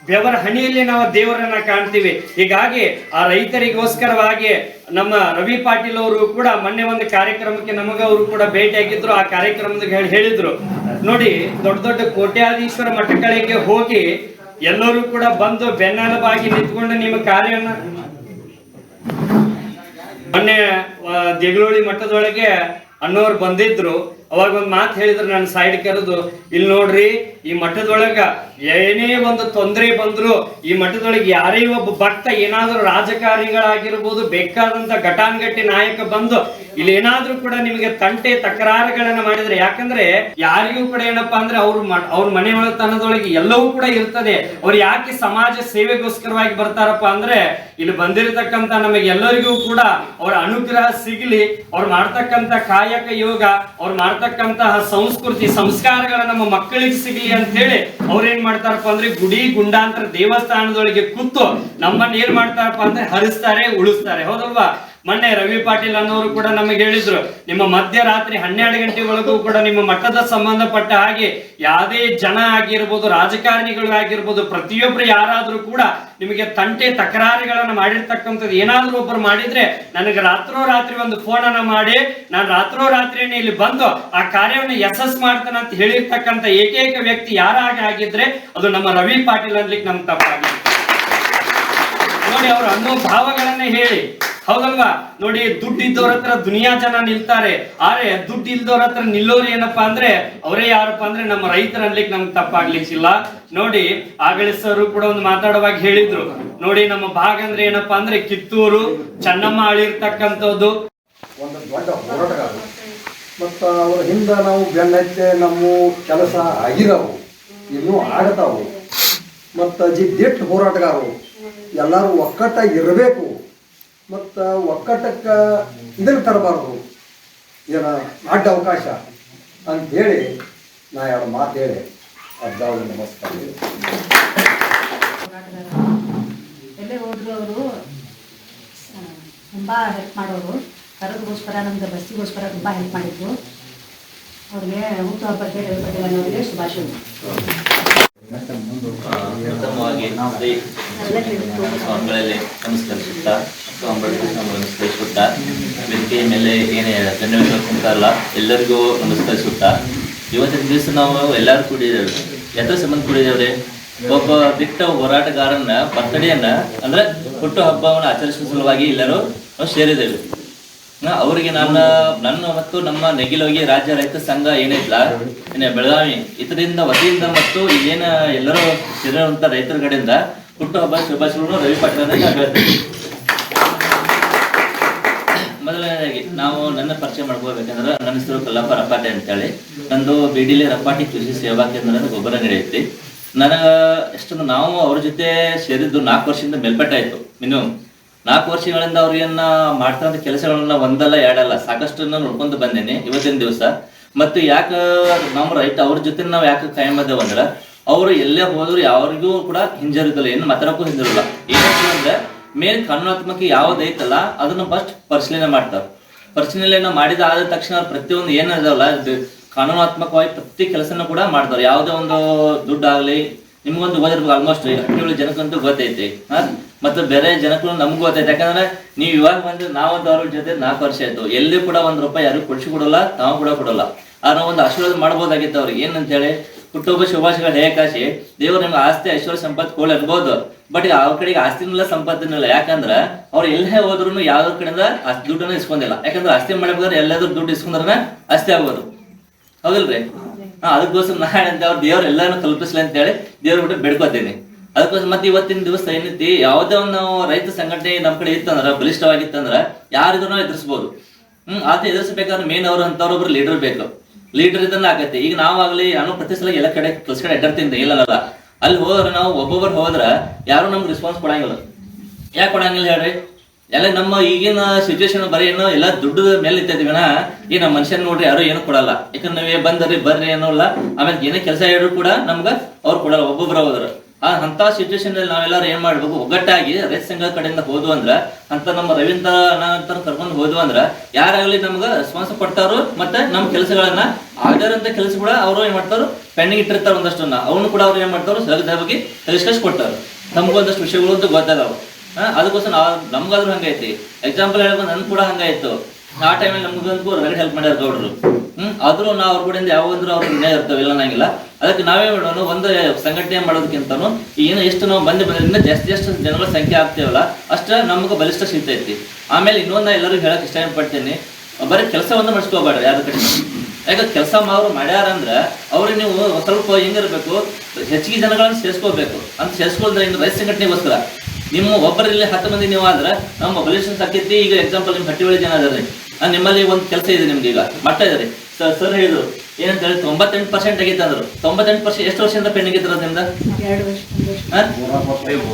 ಬೆವರ ಹಣಿಯಲ್ಲಿ ನಾವು ದೇವರನ್ನ ಕಾಣ್ತೀವಿ. ಹೀಗಾಗಿ ಆ ರೈತರಿಗೋಸ್ಕರವಾಗಿ ನಮ್ಮ ರವಿ ಪಾಟೀಲ್ ಅವರು ಕೂಡ ಮೊನ್ನೆ ಒಂದು ಕಾರ್ಯಕ್ರಮಕ್ಕೆ ನಮಗ ಅವರು ಕೂಡ ಭೇಟಿಯಾಗಿದ್ರು. ಆ ಕಾರ್ಯಕ್ರಮದಾಗ ಹೇಳಿದ್ರು ನೋಡಿ, ದೊಡ್ಡ ದೊಡ್ಡ ಕೋಟ್ಯಾಧೀಶ್ವರ ಮಠಗಳಿಗೆ ಹೋಗಿ ಎಲ್ಲರೂ ಕೂಡ ಬಂದು ಬೆನ್ನೆಲುಬಾಗಿ ನಿಂತ್ಕೊಂಡು ನಿಮ್ಮ ಕಾರ್ಯನ ಮೊನ್ನೆ ದೇಗಲೋಳಿ ಮಠದೊಳಗೆ ಅನ್ನೋರು ಬಂದಿದ್ರು. ಅವಾಗ ಒಂದು ಮಾತು ಹೇಳಿದ್ರು, ನನ್ನ ಸೈಡ್ ಕರೆದು, ಇಲ್ಲಿ ನೋಡ್ರಿ, ಈ ಮಠದೊಳಗ ಏನೇ ಒಂದು ತೊಂದರೆ ಬಂದ್ರು ಈ ಮಠದೊಳಗೆ ಯಾರೇ ಒಬ್ಬ ಭಕ್ತ ಏನಾದ್ರೂ ರಾಜಕಾರಣಿಗಳಾಗಿರ್ಬೋದು, ಬೇಕಾದಂತ ಘಟಾನ್ಘಟಿ ನಾಯಕ ಬಂದು ಇಲ್ಲಿ ಏನಾದ್ರೂ ಕೂಡ ನಿಮಗೆ ತಂಟೆ ತಕರಾರುಗಳನ್ನ ಮಾಡಿದ್ರೆ, ಯಾಕಂದ್ರೆ ಯಾರಿಗೂ ಕೂಡ ಏನಪ್ಪಾ ಅಂದ್ರೆ ಅವ್ರ ಮನೆ ಒಳತನದೊಳಗೆ ಎಲ್ಲವೂ ಕೂಡ ಇರ್ತದೆ. ಅವ್ರು ಯಾಕೆ ಸಮಾಜ ಸೇವೆಗೋಸ್ಕರವಾಗಿ ಬರ್ತಾರಪ್ಪ ಅಂದ್ರೆ ಇಲ್ಲಿ ಬಂದಿರತಕ್ಕಂತ ನಮಗೆ ಎಲ್ಲರಿಗೂ ಕೂಡ ಅವರ ಅನುಗ್ರಹ ಸಿಗಲಿ, ಅವ್ರು ಮಾಡ್ತಕ್ಕಂತ ಕಾಯಕ ಯೋಗ, ಅವ್ರು ಮಾಡ್ತಕ್ಕಂತಹ ಸಂಸ್ಕೃತಿ ಸಂಸ್ಕಾರಗಳ ನಮ್ಮ ಮಕ್ಕಳಿಗೆ ಸಿಗಲಿ ಅಂತ ಹೇಳಿ ಅವ್ರೇನ್ ಮಾಡ್ತಾರಪ್ಪ ಅಂದ್ರೆ ಗುಡಿ ಗುಂಡಾಂತರ ದೇವಸ್ಥಾನದೊಳಗೆ ಕೂತು ನಮ್ಮನ್ನ ಏನ್ ಮಾಡ್ತಾರಪ್ಪ ಅಂದ್ರೆ ಹರಿಸ್ತಾರೆ, ಉಳಿಸ್ತಾರೆ. ಹೌದಲ್ವಾ? ಮೊನ್ನೆ ರವಿ ಪಾಟೀಲ್ ಅನ್ನೋರು ಕೂಡ ನಮಗೆ ಹೇಳಿದ್ರು, ನಿಮ್ಮ ಮಧ್ಯರಾತ್ರಿ 12 ಗಂಟೆ ಒಳಗೂ ಕೂಡ ನಿಮ್ಮ ಮಠದ ಸಂಬಂಧಪಟ್ಟ ಹಾಗೆ ಯಾವುದೇ ಜನ ಆಗಿರ್ಬೋದು, ರಾಜಕಾರಣಿಗಳು ಆಗಿರ್ಬೋದು, ಪ್ರತಿಯೊಬ್ರು ಯಾರಾದ್ರೂ ಕೂಡ ನಿಮಗೆ ತಂಟೆ ತಕರಾರುಗಳನ್ನ ಮಾಡಿರ್ತಕ್ಕಂಥದ್ದು ಏನಾದ್ರೂ ಒಬ್ಬರು ಮಾಡಿದ್ರೆ ನನಗೆ ರಾತ್ರೋರಾತ್ರಿ ಒಂದು ಫೋನ್ ಅನ್ನ ಮಾಡಿ ನಾನು ರಾತ್ರೋರಾತ್ರಿನೇ ಇಲ್ಲಿ ಬಂದು ಆ ಕಾರ್ಯವನ್ನು ಯಶಸ್ಸು ಮಾಡ್ತಾನೆ ಅಂತ ಹೇಳಿರ್ತಕ್ಕಂಥ ಏಕೈಕ ವ್ಯಕ್ತಿ ಯಾರಾಗಿ ಆಗಿದ್ರೆ ಅದು ನಮ್ಮ ರವಿ ಪಾಟೀಲ್ ಅನ್ಲಿಕ್ಕೆ ನಮ್ ತಪ್ಪಾಗಿದೆ. ನೋಡಿ, ಅವ್ರ ಅನ್ನೋ ಭಾವಗಳನ್ನ ಹೇಳಿ. ಹೌದಲ್ವಾ? ನೋಡಿ, ದುಡ್ಡು ಇದ್ದವ್ರ ಹತ್ರ ದುನಿಯಾ ಜನ ನಿಲ್ತಾರೆ, ಆದ್ರೆ ದುಡ್ಡು ಇಲ್ದವ್ರ ಹತ್ರ ನಿಲ್ಲೋರು ಏನಪ್ಪಾ ಅಂದ್ರೆ ಅವರೇ ಯಾರಪ್ಪ ಅಂದ್ರೆ ನಮ್ಮ ರೈತರ ಅನ್ಲಿಕ್ಕೆ ನಮ್ಗೆ ತಪ್ಪಾಗ್ಲಿಕ್ಕಿಲ್ಲ. ನೋಡಿ, ಆಗಳಿಸರು ಕೂಡ ಒಂದು ಮಾತಾಡುವಾಗ ಹೇಳಿದ್ರು, ನೋಡಿ ನಮ್ಮ ಭಾಗ ಅಂದ್ರೆ ಏನಪ್ಪಾ ಅಂದ್ರೆ ಕಿತ್ತೂರು ಚೆನ್ನಮ್ಮ ಆಳಿರ್ತಕ್ಕಂಥದ್ದು ಒಂದು ದೊಡ್ಡ ಹೋರಾಟಗಾರ. ಮತ್ತು ಅವ್ರ ಹಿಂದೆ ನಾವು ಬೆನ್ನತ್ತೆ ನಮ್ಮ ಕೆಲಸ ಆಗಿದಾವು, ಇನ್ನೂ ಆಗತಾವು. ಮತ್ತು ದಿಟ್ಟು ಹೋರಾಟಗಾರರು ಎಲ್ಲರೂ ಒಕ್ಕಟ್ಟಾಗಿ ಇರಬೇಕು. ಮತ್ತು ಒಕ್ಕಟ್ಟಕ್ಕೆ ಇದನ್ನು ತರಬಾರ್ದು, ಏನು ಅಡ್ಡ ಅವಕಾಶ ಅಂಥೇಳಿ ನಾ ಎರಡು ಮಾತು ಹೇಳಿ ಅರ್ಧಾವಧಿ ನಮಸ್ಕಾರ. ಎಲ್ಲೇ ಹೋದ್ರು ಅವರು ತುಂಬ ಹೆಲ್ಪ್ ಮಾಡೋರು. ಕರದಗೋಸ್ಕರ ನಮ್ದು ಬಸ್ಸಿಗೋಸ್ಕರ ತುಂಬ ಹೆಲ್ಪ್ ಮಾಡಿದ್ರು. ಅವ್ರಿಗೆ ಹುಟ್ಟುಹಬ್ಬಕ್ಕೆ ಅವರಿಗೆ ಶುಭಾಶಯಗಳು. ಪ್ರಥಮವಾಗಿ ಸ್ವಾಮಿಗಳಲ್ಲಿ ನಮಸ್ಕರಿಸುತ್ತಾ, ನಮಸ್ಕರಿಸುತ್ತಾ, ವೇದಿಕೆಯ ಮೇಲೆ ಏನೇ ಧನ್ಯವಾದ ಕುಂತಾರಲ್ಲ ಎಲ್ಲರಿಗೂ ನಮಸ್ಕರಿಸುತ್ತಾ, ಇವತ್ತಿನ ದಿವಸ ನಾವು ಎಲ್ಲರೂ ಕೂಡಿದ್ದೇವೆ. ಎದ್ರ ಸಂಬಂಧ ಕೂಡಿದ್ದೇವ್ರಿ? ಒಬ್ಬ ದಿಟ್ಟ ಹೋರಾಟಗಾರನ ಬರ್ತಡೆಯನ್ನ ಅಂದ್ರೆ ಹುಟ್ಟು ಹಬ್ಬವನ್ನು ಆಚರಿಸುವ ಸಲುವಾಗಿ ಎಲ್ಲರೂ ನಾವು ಸೇರಿದ್ದೇವೆ. ಅವರಿಗೆ ನನ್ನ ಮತ್ತು ನಮ್ಮ ನೆಗಿಲೋಗಿ ರಾಜ್ಯ ರೈತ ಸಂಘ ಏನೈತ್ಲ ಬೆಳಗಾವಿ ಇದರಿಂದ ವತಿಯಿಂದ ಮತ್ತು ಇಲ್ಲೇನ ಎಲ್ಲರೂ ಸೇರಿರುವಂತ ರೈತರ ಕಡೆಯಿಂದ ಹುಟ್ಟುಹಬ್ಬ ಶುಭಾಶಯಗಳನ್ನು ರವಿ ಪಾಟೀಲ್ ಹೇಳ್ತೀವಿ. ಮೊದಲನೇದಾಗಿ ನಾವು ನನ್ನ ಪರಿಚಯ ಮಾಡ್ಕೋಬೇಕಂದ್ರೆ ನನ್ನ ಹೆಸರು ಕಲ್ಲಪ್ಪ ರಪಾಟಿ ಅಂತೇಳಿ. ನಂದು ಬಿಡಿಲಿ ರಪಾಟಿ ಕೃಷಿ ಸೇವಾ ಕೇಂದ್ರ ಗೊಬ್ಬರ ನಡೆಯುತ್ತೆ. ಎಷ್ಟೊಂದು ನಾವು ಅವ್ರ ಜೊತೆ ಸೇರಿದ್ದು 4 ವರ್ಷದಿಂದ ಮೇಲ್ಪಟ್ಟ ಆಯ್ತು. ಮಿನಿಮಮ್ 4 ವರ್ಷಗಳಿಂದ ಅವ್ರಿಗೇನ ಮಾಡ್ತಕ್ಕಂಥ ಕೆಲಸಗಳನ್ನ ಒಂದಲ್ಲ ಎರಡಲ್ಲ ಸಾಕಷ್ಟು ನೋಡ್ಕೊಂಡು ಬಂದೇನೆ ಇವತ್ತಿನ ದಿವಸ. ಮತ್ತು ಯಾಕೆ ನಮ್ಮ ರೈತ ಅವ್ರ ಜೊತೆ ನಾವು ಯಾಕೆ ಕಾಯಂ ಅದೇವ ಅಂದ್ರೆ ಅವರು ಎಲ್ಲೇ ಹೋದ್ರು ಯಾರಿಗೂ ಕೂಡ ಹಿಂಜರಿದಲ್ಲ, ಏನು ಮಾತಾಡಕ್ಕೂ ಹಿಂಜರಿಲ್ಲ. ಏನಂತ ಅಂದ್ರೆ ಮೇನ್ ಕಾನೂನಾತ್ಮಕ ಯಾವ್ದೈತಲ್ಲ ಅದನ್ನ ಫಸ್ಟ್ ಪರಿಶೀಲನೆ ಮಾಡ್ತಾರೆ. ಪರಿಶೀಲನೆ ಮಾಡಿದ ಆದ ತಕ್ಷಣ ಪ್ರತಿಯೊಂದು ಏನಿದಾವಲ್ಲ ಕಾನೂನಾತ್ಮಕವಾಗಿ ಪ್ರತಿ ಕೆಲಸನ ಕೂಡ ಮಾಡ್ತಾರೆ. ಯಾವುದೇ ಒಂದು ದುಡ್ಡಾಗ್ಲಿ ನಿಮ್ಗೊಂದು ಓದಿರ್ಬೇಕು. ಆಲ್ಮೋಸ್ಟ್ 17 ಜನಕ್ಕಂತೂ ಗೊತ್ತೈತಿ. ಮತ್ತು ಬೇರೆ ಜನಕ್ಕೂ ನಮಗೂ ಗೊತ್ತೈತೆ. ಯಾಕಂದ್ರೆ ನೀವು ಇವಾಗ ಬಂದ್ರೆ ನಾವಂತ ಅವ್ರ ಜೊತೆ 4 ವರ್ಷ ಆಯ್ತು. ಎಲ್ಲಿ ಕೂಡ ₹1 ಯಾರಿಗೂ ಕೊಡಿಸಿ ಕೊಡಲ್ಲ, ತಾವು ಕೂಡ ಕೊಡಲ್ಲ. ಆದ್ರೆ ಒಂದು ಆಶೀರ್ವಾದ ಮಾಡ್ಬೋದಾಗಿತ್ತು ಅವ್ರಿಗೆ. ಏನಂತ ಹೇಳಿ ಹುಟ್ಟುಹಬ್ಬ ಶುಭಾಶಯಗಳು ಹೇಕಾಶಿ ದೇವ್ರು ನಿಮ್ಗೆ ಆಸ್ತಿ ಐಶ್ವರ್ಯ ಸಂಪತ್ತು ಕೊಡ ಇರ್ಬೋದು, ಬಟ್ ಅವ್ರ ಕಡೆಗೆ ಆಸ್ತಿನಿಲ್ಲ ಸಂಪತ್ತಿನಿಲ್ಲ. ಯಾಕಂದ್ರೆ ಅವ್ರು ಎಲ್ಲೇ ಹೋದ್ರು ಯಾವ್ದ್ರ ಕಡೆಯಿಂದ ದುಡ್ಡನ್ನ ಇಸ್ಕೊಂಡಿಲ್ಲ. ಯಾಕಂದ್ರೆ ಆಸ್ತಿ ಮಾಡ್ಬೇಕಾದ್ರೆ ಎಲ್ಲಾದ್ರೂ ದುಡ್ಡು ಇಸ್ಕೊಂಡ್ರೆ ಆಸ್ತಿ ಆಗ್ಬೋದು, ಹೌದಿಲ್ರಿ? ಅದಕ್ಕೋಸ್ಕರ ನಾ ಹೇಳಂತ ಅವ್ರು ದೇವ್ರು ಎಲ್ಲಾನು ಕಲ್ಪಿಸ್ಲಿ ಅಂತ ಹೇಳಿ ದೇವ್ರ ಬಿಟ್ಟು ಬೇಡ್ಕೋತೀನಿ. ಅದಕ್ಕೋಸ್ಕರ ಮತ್ತೆ ಇವತ್ತಿನ ದಿವಸ ಏನೈತಿ, ಯಾವುದೇ ಒಂದು ರೈತ ಸಂಘಟನೆ ನಮ್ಮ ಕಡೆ ಇತ್ತಂದ್ರ ಬಲಿಷ್ಠವಾಗಿತ್ತಂದ್ರ ಯಾರಿದ್ರು ಎದುರಿಸ್ಬೋದು. ಆತ ಎದುರಿಸಬೇಕಾದ್ರೆ ಮೇನ್ ಅವ್ರು ಅಂತವ್ರೊಬ್ರು ಲೀಡರ್ ಬೇಕು. ಲೀಡರ್ ಇದನ್ನ ಆಗತ್ತೆ. ಈಗ ನಾವಾಗ್ಲಿ ನಾನು ಪ್ರತಿ ಸಲ ಎಲ್ಲ ಕಡೆ ಕೆಲಸ ಕಡೆ ಅಡ್ಡಾಡ್ತೀನಿ, ಇಲ್ಲಲ್ಲ ಅಲ್ಲಿ ಹೋದ್ರೆ ನಾವು ಒಬ್ಬೊಬ್ಬರು ಹೋದ್ರ ಯಾರು ನಮ್ಗೆ ರೆಸ್ಪಾನ್ಸ್ ಕೊಡಂಗಿಲ್ಲ. ಯಾಕೆ ಕೊಡಂಗಿಲ್ಲ ಹೇಳ್ರಿ? ಎಲ್ಲ ನಮ್ಮ ಈಗಿನ ಸಿಚುವೇಶನ್ ಬರೀ ಏನೋ ಎಲ್ಲ ದುಡ್ಡು ಮೇಲೆ ನಿಂತಿದ್ದೀವಿನ ಈ ನಮ್ಮ ಮನುಷ್ಯನ್ ನೋಡ್ರಿ ಯಾರು ಏನು ಕೊಡಲ್ಲ. ಯಾಕಂದ್ರೆ ನೀವೇ ಬಂದ್ರಿ ಬರ್ರಿ ಏನೋ ಇಲ್ಲ, ಆಮೇಲೆ ಏನೇ ಕೆಲಸ ಹೇಳಿದ್ರು ಕೂಡ ನಮ್ಗ ಅವ್ರು ಕೊಡಲ್ಲ. ಒಬ್ಬೊಬ್ರು ಹೋದ್ರ ಅಂತ ಸಿಚುವೇಶನ್ ಅಲ್ಲಿ ನಾವೆಲ್ಲರೂ ಏನ್ ಮಾಡ್ಬೇಕು, ಒಗ್ಗಟ್ಟಾಗಿ ರೈತ ಸಂಘದ ಕಡೆಯಿಂದ ಹೋದ್ವು ಅಂದ್ರ, ಅಂತ ನಮ್ಮ ರವೀಂದ್ರ ಅಣ್ಣ ಕರ್ಕೊಂಡು ಹೋದ್ವು ಅಂದ್ರ ಯಾರಾಗ್ಲಿ ನಮ್ಗ ರೆಸ್ಪಾನ್ಸ್ ಕೊಡ್ತಾರೋ, ಮತ್ತೆ ನಮ್ಮ ಕೆಲಸಗಳನ್ನ ಆಗದಂತ ಕೆಲಸ ಕೂಡ ಅವ್ರು ಏನ್ ಮಾಡ್ತಾರೋ ಪೆಂಡಿಂಗ್ ಇಟ್ಟಿರ್ತಾರ ಒಂದಷ್ಟನ್ನ, ಅವನು ಕೂಡ ಅವ್ರು ಏನ್ ಮಾಡ್ತಾರೋ ಸಲಹೆ ತಿಳಿಸ್ಕಳಿಸಿ ಕೊಡ್ತಾರ. ನಮ್ಗೊಂದಷ್ಟು ವಿಷಯಗಳು ಅಂತ ಗೊತ್ತಾದವು. ಅದಕ್ಕೋಸ್ಕರ ನಮ್ಗಾದ್ರೂ ಹಂಗೈತಿ. ಎಕ್ಸಾಂಪಲ್ ಹೇಳ್ಬೇಕು, ನನ್ ಕೂಡ ಹಂಗಾಯ್ತು. ಆ ಟೈಮಲ್ಲಿ ನಮ್ಗಂತೂ ರಗಡ್ ಹೆಲ್ಪ್ ಮಾಡ್ಯಾರ ಗೌಡ್ರು. ಆದ್ರೂ ನಾವು ಅವ್ರ ಕಡೆಯಿಂದ ಯಾವಂದ್ರೂ ಅವ್ರ ವಿನಯ ಇರ್ತವೆ, ಇಲ್ಲ ನಂಗಿಲ್ಲ. ಅದಕ್ಕೆ ನಾವೇ ಮಾಡೋಣ, ಒಂದು ಸಂಘಟನೆ ಮಾಡೋದಕ್ಕಿಂತನೂ ಏನು ಎಷ್ಟು ನಾವು ಬಂದ್ರಿಂದ ಜಾಸ್ತಿ ಜನಗಳ ಸಂಖ್ಯೆ ಆಗ್ತೇವಲ್ಲ ಅಷ್ಟ ನಮ್ಗೆ ಬಲಿಷ್ಠ ಸಿಗ್ತೈತಿ. ಆಮೇಲೆ ಇನ್ನೊಂದು ಎಲ್ಲರಿಗೂ ಹೇಳಕ್ ಇಷ್ಟಪಡ್ತೀನಿ, ಬರೀ ಕೆಲಸ ಒಂದು ಮಾಡಿಸ್ಕೋಬೇಡ್ರಿ ಯಾರ ಕಡೆ. ಯಾಕಂದ್ರೆ ಕೆಲಸ ಅವ್ರು ಮಾಡ್ಯಾರ ಅಂದ್ರೆ ಅವ್ರಿಗೆ ನೀವು ಸ್ವಲ್ಪ ಹೆಂಗಿರ್ಬೇಕು, ಹೆಚ್ಚಿಗೆ ಜನಗಳನ್ನ ಸೇರಿಸ್ಕೋಬೇಕು. ಅಂತ ಸೇರಿಸ್ಕೊಂಡ್ರೆ ಇನ್ನು ರೈತ ಸಂಘಟನೆಗೋಸ್ಕರ ನಿಮ್ಮ ಒಬ್ಬರಲ್ಲಿ 10 ಮಂದಿ ನೀವು ಆದ್ರೆ ನಮ್ಮ ಬಲಿಷ್ಠ ಆಕೈತಿ. ಈಗ ಎಕ್ಸಾಂಪಲ್ ನಿಮ್ ಹಟ್ಟಿವಳಿ ಜನ ಅದ್ರಿ, ನಿಮ್ಮಲ್ಲಿ ಒಂದು ಕೆಲಸ ಇದೆ ನಿಮ್ಗೆ, ಈಗ ಮಾಡ್ತಾ ಇದ್ರಿ. ಸರ್ ಹೇಳಿದ್ರು ಏನಂತ ಹೇಳಿ 98% ಆಗೈತೆ ಅಂದ್ರು. 98% ಎಷ್ಟು ವರ್ಷದಿಂದ ಪೆಂಡಿಂಗ್ ಇತ್ತು ನಿಮ್ದು? 2 ವರ್ಷ.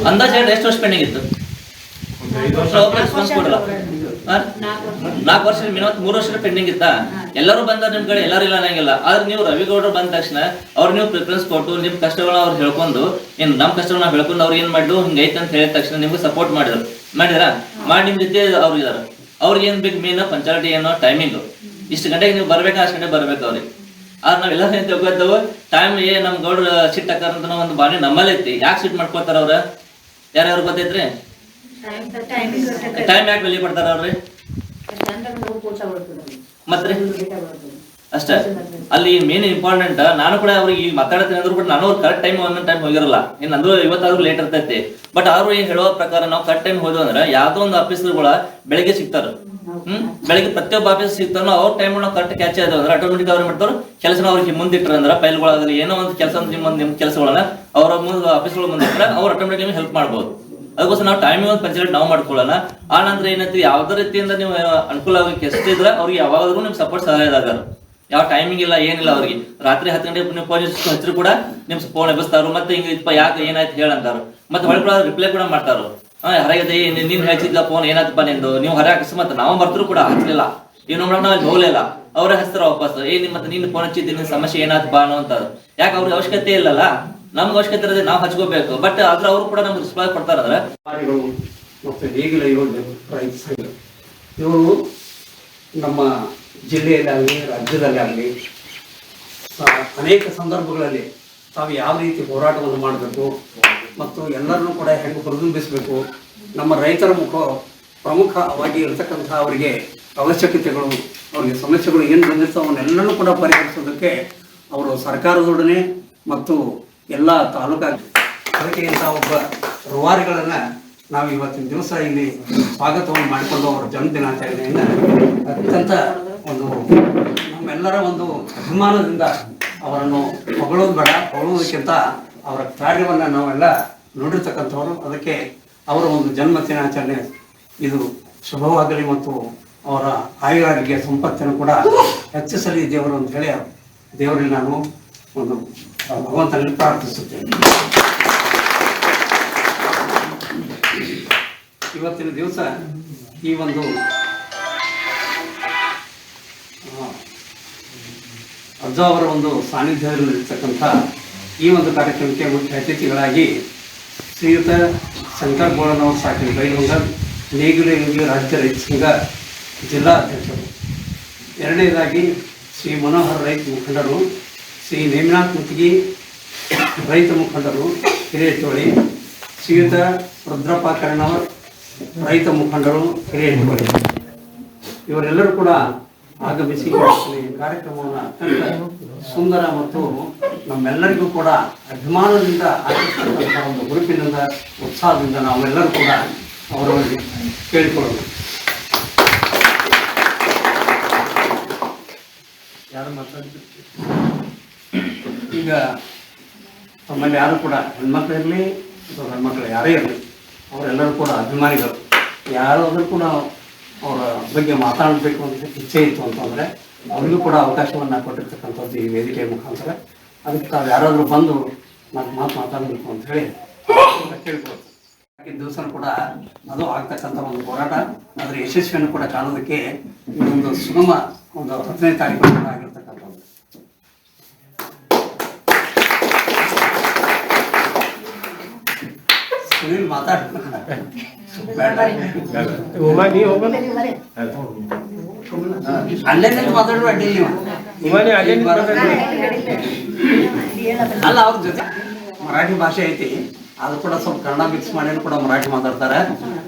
ಅಂದಾಜು ಎಷ್ಟು ವರ್ಷ ಪೆಂಡಿಂಗ್ ಇತ್ತು? 4 ವರ್ಷ ಮಿನಿಮಮ್ 3 ವರ್ಷ ಪೆಂಡಿಂಗ್ ಇತ್ತಾ? ಎಲ್ಲರೂ ಬಂದಾರ ನಿಮ್ ಕಡೆ, ಎಲ್ಲರೂ ಇಲ್ಲ ಅನ್ನಂಗಿಲ್ಲ. ಆದ್ರೆ ನೀವು ರವಿಗೌಡರು ಬಂದ ತಕ್ಷಣ ಅವ್ರು ನೀವು ಪ್ರಿಫರೆನ್ಸ್ ಕೊಟ್ಟು ನಿಮ್ ಕಷ್ಟಗಳನ್ನ ಅವ್ರು ಹೇಳ್ಕೊಂಡು, ಏನ್ ನಮ್ ಕಷ್ಟಗಳನ್ನ ಹೇಳ್ಕೊಂಡು ಅವ್ರು ಏನ್ ಮಾಡಿದ್ರು ಹಿಂಗೈತೆ ಅಂತ ಹೇಳಿದ ತಕ್ಷಣ ನಿಮ್ಗೆ ಸಪೋರ್ಟ್ ಮಾಡಿದ್ರು. ಮಾಡಿ ನಿಮ್ ಜೊತೆ ಅವ್ರು ಇದಾರೆ. ಅವ್ರಿಗೆ ಏನ್ ಬೇಕು ಮೇನ್ ಪಂಚಾಯತಿ ಏನೋ ಟೈಮಿಂಗ್, ಇಷ್ಟು ಗಂಟೆಗೆ ನೀವು ಬರ್ಬೇಕು, ಅಷ್ಟು ಗಂಟೆಗೆ ಬರ್ಬೇಕು ಅವ್ರಿಗೆ. ಆದ್ರೆ ನಾವೆಲ್ಲ ಏನ್ ತಿಳ್ಕೊತೇವೆ, ಟೈಮ್ ನಮ್ ಗೌಡ್ರ ಸಿಟ್ ಹಾಕಾರಂತ ಒಂದು ಬಾಣಿ ನಮ್ಮಲ್ಲಿ ಐತಿ. ಯಾಕೆ ಸಿಟ್ ಮಾಡ್ಕೊತಾರ ಅವ್ರ? ಯಾರ್ಯಾರು ಗೊತ್ತೈತ್ರಿ? ಟೈಮ್ ಯಾಕೆ ಬೆಲೆ ಕೊಡ್ತಾರ ಅವ್ರಿ? ಮತ್ತೆ ಅಷ್ಟೇ. ಅಲ್ಲಿ ಮೇನ್ ಇಂಪಾರ್ಟೆಂಟ್, ನಾನು ಕೂಡ ಅವ್ರಿಗೆ ಈಗ ಮಾತಾಡ್ತೀನಿ ಅಂದ್ರು ಕೂಡ ನಾನು ಅವ್ರು ಕರೆಕ್ಟ್ ಟೈಮ್ ಒಂದೊಂದು ಟೈಮ್ ಹೋಗಿರಲ್ಲ. ಏನಂದ್ರು ಇವತ್ತಾದ್ರೂ ಲೇಟ್ ಇರ್ತೈತಿ. ಬಟ್ ಅವ್ರು ಏನ್ ಹೇಳೋ ಪ್ರಕಾರ ನಾವು ಕರೆಕ್ಟ್ ಟೈಮ್ ಹೋದ್ವು ಅಂದ್ರೆ ಯಾವ್ದೋ ಒಂದು ಆಫೀಸರ್ಗಳ ಬೆಳಗ್ಗೆ ಸಿಗ್ತಾರ. ಬೆಳಗ್ಗೆ ಪ್ರತಿಯೊಬ್ಬ ಆಫೀಸ್ ಸಿಗ್ತಾರ, ಅವ್ರ ಟೈಮ್ ನಾವು ಕರೆಕ್ಟ್ ಕ್ಯಾಚ್ ಆಯ್ತು ಅಂದ್ರೆ ಆಟೋಮೆಟಿಕ್ ಅವ್ರು ಮಾಡ್ತಾರ ಕೆಲಸನ ಅವ್ರಿಗೆ ಮುಂದಿಟ್ರ ಅಂದ್ರೆ ಫೈಲ್ಗಳಾಗಲಿ ಏನೋ ಒಂದು ಕೆಲಸ ನಿಮ್ ಕೆಲಸಗಳನ್ನ ಅವ್ರ ಮುಂದೆ ಆಫೀಸ್ಗಳ ಮುಂದಿಟ್ರೆ ಅವ್ರು ಆಟೋಮೆಟಿಕ್ ಹೆಲ್ಪ್ ಮಾಡ್ಬೋದು. ಅದಕ್ಕೋಸ್ಕರ ನಾವು ಟೈಮಿಂಗ್ ಒಂದು ಪಂಚಾಯತ್ ನಾವು ಮಾಡ್ಕೊಳ್ಳೋಣ. ಆ ನಂತರ ಏನೈತಿ, ಯಾವ್ದೇ ರೀತಿಯಿಂದ ನೀವು ಅನುಕೂಲ ಆಗಕ್ಕೆ ಎಷ್ಟಿದ್ರೆ ಅವ್ರಿಗೆ ಯಾವಾಗಾದ್ರೂ ನಿಮ್ ಸಪೋರ್ಟ್ ಸಹಾಯದಾಗ. ಯಾವ ಟೈಮಿಂಗ್ ಇಲ್ಲ ಏನಿಲ್ಲ. ಅವ್ರಿಗೆ ರಾತ್ರಿ 10 ಗಂಟೆ ನೀವು ಫೋನ್ ಹಚ್ಚರು ಕೂಡ ನಿಮ್ ಫೋನ್ ಎಬ್ಬಿಸ್ತಾರು. ಮತ್ತೆ ಹಿಂಗ ಯಾಕೆ ಏನಾಯ್ತು ಹೇಳಂತಾರು. ಮತ್ತೆ ಹೊಳೆ ಕೂಡ ರಿಪ್ಲೈ ಕೂಡ ಮಾಡ್ತಾರು. ಹೊರಗದೆ ನೀನ್ ಹೇಳ್ತಿದ್ಲ ಫೋನ್ ಏನಾಯ್ತಪ್ಪ ನಿಂದು, ನೀವು ಹೊರ ಅಕಸ್ಮಾತ್ ನಾವು ಬರ್ತರು ಕೂಡ ಹಚ್ಚಲಿಲ್ಲ, ಇವ್ ನೋಡ ನಾವು ಹೋಗ್ಲಿಲ್ಲ, ಅವ್ರೇ ಹಚ್ತಾರ ವಾಪಸ್. ಮತ್ತೆ ನೀನ್ ಫೋನ್ ಹಚ್ಚಿದ್ದಿ, ನಿನ್ ಸಮಸ್ಯೆ ಏನಾಯ್ತಪ್ಪ ಅನ್ನೋ ಅಂತದ್ದು. ಯಾಕೆ ಅವ್ರಿಗೆ ಅವಶ್ಯಕತೆ ಇಲ್ಲಲ್ಲ, ನಮ್ಗೆ ಅವಶ್ಯಕತೆ ಇರೋದೇ ನಾವು ಹಚ್ಕೋಬೇಕು. ಬಟ್ ಆದ್ರೆ ಅವ್ರು ಕೂಡ ನಮ್ಗೆ ರಿಸ್ಪಾನ್ಸ್ ಕೊಡ್ತಾರಂದ್ರೆ ಮತ್ತು ನೇಗಿಲ ಯೋಜನೆ ರೈತ ಸಂಘ ಇವರು ನಮ್ಮ ಜಿಲ್ಲೆಯಲ್ಲಾಗಲಿ ರಾಜ್ಯದಲ್ಲಾಗಲಿ ಅನೇಕ ಸಂದರ್ಭಗಳಲ್ಲಿ ತಾವು ಯಾವ ರೀತಿ ಹೋರಾಟವನ್ನು ಮಾಡಬೇಕು ಮತ್ತು ಎಲ್ಲರನ್ನೂ ಕೂಡ ಹೆಂಗೆ ಪ್ರತಿಬಿಂಬಿಸಬೇಕು, ನಮ್ಮ ರೈತರ ಪ್ರಮುಖವಾಗಿ ಇರತಕ್ಕಂಥ ಅವರಿಗೆ ಅವಶ್ಯಕತೆಗಳು, ಅವರಿಗೆ ಸಮಸ್ಯೆಗಳು ಏನು ಬಂದಿರ್ತಾವೆ ಅವನ್ನೆಲ್ಲನೂ ಕೂಡ ಪರಿಹರಿಸೋದಕ್ಕೆ ಅವರು ಸರ್ಕಾರದೊಡನೆ ಮತ್ತು ಎಲ್ಲ ತಾಲೂಕಾ ಅದಕ್ಕೆ ಇಂಥ ಒಬ್ಬ ರೂವಾರಿಗಳನ್ನು ನಾವು ಇವತ್ತಿನ ದಿವಸ ಇಲ್ಲಿ ಸ್ವಾಗತವನ್ನು ಮಾಡಿಕೊಂಡು ಅವರ ಜನ್ಮದಿನಾಚರಣೆಯನ್ನು ಅತ್ಯಂತ ಒಂದು ನಮ್ಮೆಲ್ಲರ ಒಂದು ಅಭಿಮಾನದಿಂದ ಅವರನ್ನು ಹೊಗಳೋದು ಬೇಡ, ಹೊಗಳೋದಕ್ಕಿಂತ ಅವರ ಕಾರ್ಯವನ್ನು ನಾವೆಲ್ಲ ನೋಡಿರ್ತಕ್ಕಂಥವ್ರು. ಅದಕ್ಕೆ ಅವರ ಒಂದು ಜನ್ಮದಿನಾಚರಣೆ ಇದು ಶುಭವಾಗಲಿ ಮತ್ತು ಅವರ ಆಯುರಾರೋಗ್ಯ ಸಂಪತ್ತನ್ನು ಕೂಡ ಹೆಚ್ಚಿಸಲಿ ದೇವರು ಅಂತ ಹೇಳಿ ದೇವರಲ್ಲಿ ನಾನು ಒಂದು ಭಗವಂತನಲ್ಲಿ ಪ್ರಾರ್ಥಿಸುತ್ತೇನೆ. ಇವತ್ತಿನ ದಿವಸ ಈ ಒಂದು ಅಜ್ಜ ಅವರ ಒಂದು ಸಾನ್ನಿಧ್ಯದಲ್ಲಿರ್ತಕ್ಕಂಥ ಈ ಒಂದು ಕಾರ್ಯಕ್ರಮಕ್ಕೆ ಮುಖ್ಯ ಅತಿಥಿಗಳಾಗಿ ಶ್ರೀಯುತ ಶಂಕರ್ ಗೋಳನವರು ಸಾಕಿನ ಬೈಲುಂಗಲ್ ನೇಗಿಲ ಯೋಗಿ ರಾಜ್ಯ ರೈತ ಸಂಘ ಜಿಲ್ಲಾ ಅಧ್ಯಕ್ಷರು, ಎರಡನೇದಾಗಿ ಶ್ರೀ ಮನೋಹರ್ ರೈತ ಮುಖಂಡರು, ಶ್ರೀ ನೇಮಿನಾಥ್ ಮುತ್ತಿಗಿ ರೈತ ಮುಖಂಡರು ಹಿರೇಟೋಳಿ, ಶ್ರೀಯುತ ರುದ್ರಪ್ಪ ಕರ್ಣವರ್ ರೈತ ಮುಖಂಡರು ಹಿರೇಟೋಳಿ, ಇವರೆಲ್ಲರೂ ಕೂಡ ಆಗಮಿಸಿ ಕಾರ್ಯಕ್ರಮವನ್ನು ಅತ್ಯಂತ ಸುಂದರ ಮತ್ತು ನಮ್ಮೆಲ್ಲರಿಗೂ ಕೂಡ ಅಭಿಮಾನದಿಂದ ಆಗಿರ್ತಕ್ಕಂಥ ಒಂದು ಗುರುಪಿನಿಂದ ಉತ್ಸಾಹದಿಂದ ನಾವೆಲ್ಲರೂ ಕೂಡ ಅವರಲ್ಲಿ ಕೇಳಿಕೊಳ್ಳೋದು. ಯಾರು ಮಾತಾಡ್ತಿರ್ತೀವಿ ಈಗ ತಮ್ಮಲ್ಲಿ ಯಾರು ಕೂಡ ಹೆಣ್ಮಕ್ಳು ಇರಲಿ ಅಥವಾ ಗಂಡ್ಮಕ್ಳು ಯಾರೇ ಇರಲಿ ಅವರೆಲ್ಲರೂ ಕೂಡ ಅಭಿಮಾನಿಗಳು. ಯಾರಾದರೂ ಕೂಡ ಅವರ ಬಗ್ಗೆ ಮಾತಾಡಬೇಕು ಅಂತ ಇಚ್ಛೆ ಇತ್ತು ಅಂತಂದರೆ ಅವರಿಗೂ ಕೂಡ ಅವಕಾಶವನ್ನು ಕೊಟ್ಟಿರ್ತಕ್ಕಂಥದ್ದು ಈ ವೇದಿಕೆಯ ಮುಖಾಂತರ. ಅದಕ್ಕೆ ತಾವು ಯಾರಾದರೂ ಬಂದು ನಾನು ಮಾತಾಡಬೇಕು ಅಂತ ಹೇಳಿ ಕೇಳ್ಕೊಳ್ತೀವಿ. ದಿವಸ ಕೂಡ ಅದು ಆಗ್ತಕ್ಕಂಥ ಒಂದು ಹೋರಾಟ, ಅದರ ಯಶಸ್ವಿಯನ್ನು ಕೂಡ ಕಾಣೋದಕ್ಕೆ ಒಂದು ಸುಗಮ ಒಂದು 15ನೇ ತಾರೀಕು ಆಗಿರ್ತಕ್ಕಂಥದ್ದು. ಸುನೀಲ್ ಮಾತಾಡ ಉಮಾ ನೀ ಹೋಗೋಣ ಅಲ್ಲೇ ನಿಂತು ಮಾತಾಡುವ ಅಡ್ಡಿ ನೀವು ಉಮಾನಿ ಅಲ್ಲೇ ನಿಂತು ಅಲ್ಲ ಅವ್ರ ಜೊತೆ ಮರಾಠಿ ಭಾಷೆ ಐತಿ ಅದು ಕೂಡ ಸ್ವಲ್ಪ ಕನ್ನಡ ಮಿಕ್ಸ್ ಮಾಡಿ ಕೂಡ ಮರಾಠಿ ಮಾತಾಡ್ತಾರೆ